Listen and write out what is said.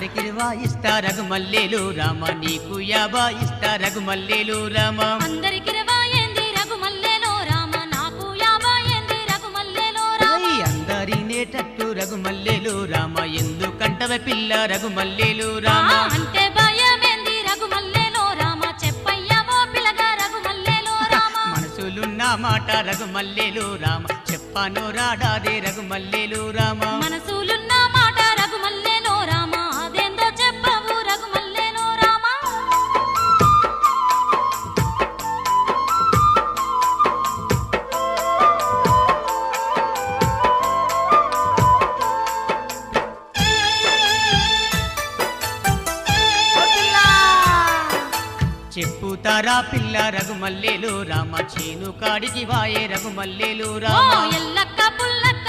అందరికి వాయిస్తా రఘుమల్లేలు రామ నీకు యాభా ఇస్తా రఘుమల్లేలు రామ అందరికి రవాయింది రఘుమల్లేలో రామ నాకు యాభాయింది రఘుమల్లేలో రామ అందరినేటట్టు రఘుమల్లేలు రామ ఎందుకంటవ పిల్ల రఘుమల్లేలు రామ అంటే భయమేంది రఘుమల్లేలో రామ చెప్పయ్యవో పిల్లగా రఘుమల్లేలో రామ మనసులున్న మాట రఘుమల్లేలు రామ చెప్పాను రాడాదే రఘుమల్లేలు రామ మనసులున్న మాట రఘుమల్లేలో రామ అదేందో చెప్పవు రఘుమల్లేలో రామ చెప్పుతారా పిల్ల రఘుమల్లేలు రామ చేను కాడికి వాయే రఘుమల్లేలు ఓ రామ ఎల్లక్క పుల్లక్క